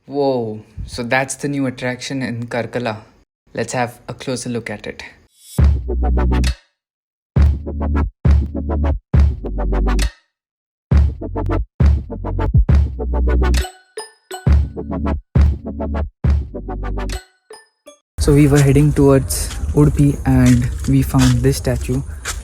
Whoa, so that's the new attraction in Karkala. Let's have a closer look at it. So we were heading towards Udupi and we found this statue.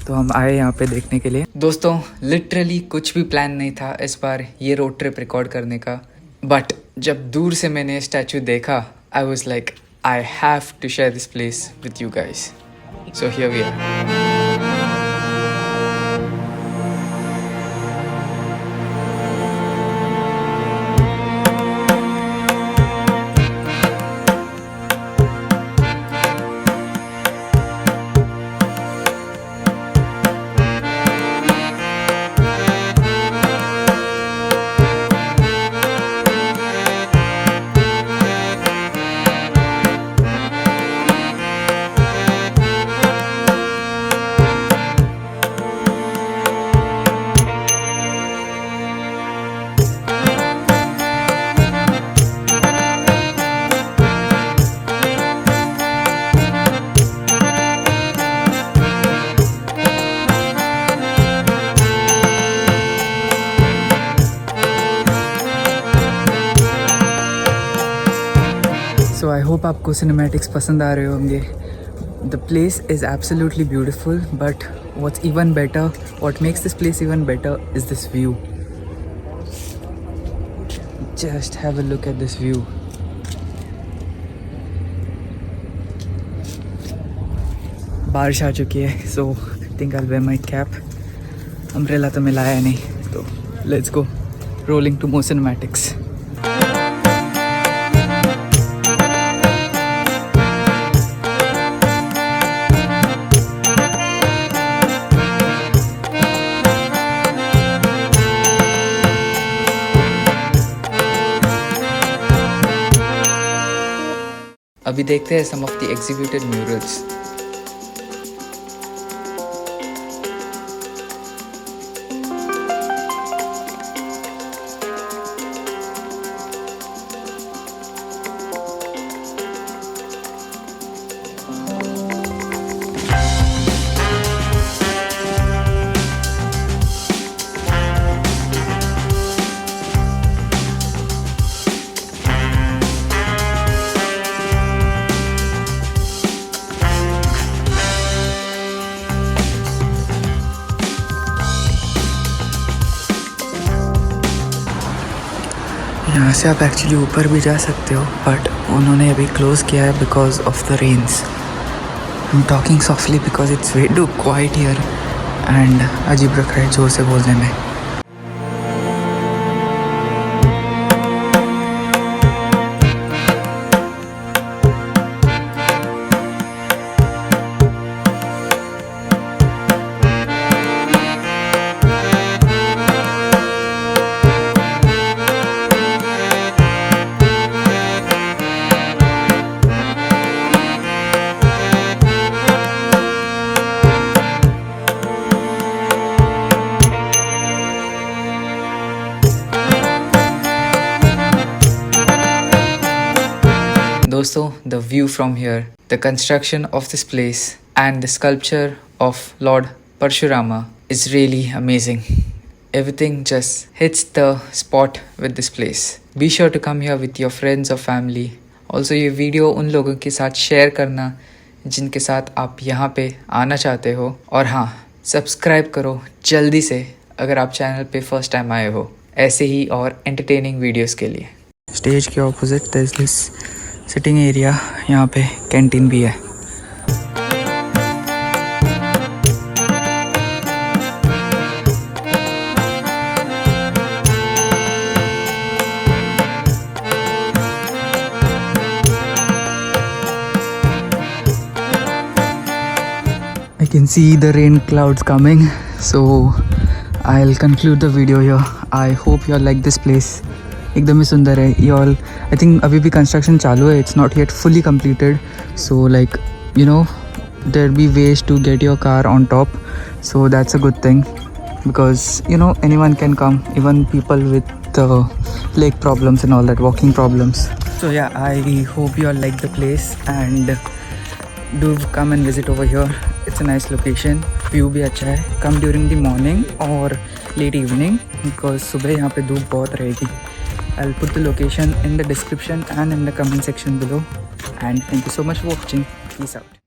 तो हम आए यहाँ पे देखने के लिए. दोस्तों लिटरली कुछ भी प्लान नहीं था इस बार ये रोड ट्रिप रिकॉर्ड करने का, बट जब दूर से मैंने स्टैचू देखा I was like I have to share this place with you guys. So here we are. So I hope आपको cinematics पसंद आ रहे होंगे. The place is absolutely beautiful, but what's even better, what makes this place even better is this view. Just have a look at this view. बारिश आ चुकी है, so I think I'll wear my cap. Umbrella तो मिलाया नहीं, तो let's go. Rolling to more cinematics. अभी देखते हैं some of the executed murals. यहाँ से आप एक्चुअली ऊपर भी जा सकते हो, बट उन्होंने अभी क्लोज़ किया है because of the rains. I am talking softly because it's way too quiet here and अजीब रख रहा है जोर से बोलने में. दोस्तों, the view from here, the construction of this place and the sculpture of Lord Parashurama is really amazing. Everything just hits the spot with this place. Be sure to come here with your friends or family. Also ये video उन लोगों के साथ share करना जिनके साथ आप यहाँ पे आना चाहते हो. और हाँ, सब्सक्राइब करो जल्दी से अगर आप चैनल पे फर्स्ट टाइम आए हो ऐसे ही और एंटरटेनिंग वीडियोस के लिए. स्टेज के opposite there is this sitting area. यहाँ पे कैंटीन भी है. I can see the rain clouds coming, so I'll conclude the video here. I hope you all like this place. एकदम ही सुंदर है ये ऑल. आई थिंक अभी भी कंस्ट्रक्शन चालू है. It's not yet fully completed, so like you know there be ways to get your car on top, so that's a good thing because you know anyone can come, even people with the leg problems and all that, walking problems. So yeah, I hope you all like the place and do come and visit over here. It's a nice location. View भी अच्छा है. Come during the morning or late evening because सुबह यहाँ पे धूप बहुत रहेगी. I'll put the location in the description and in the comment section below. And thank you so much for watching. Peace out.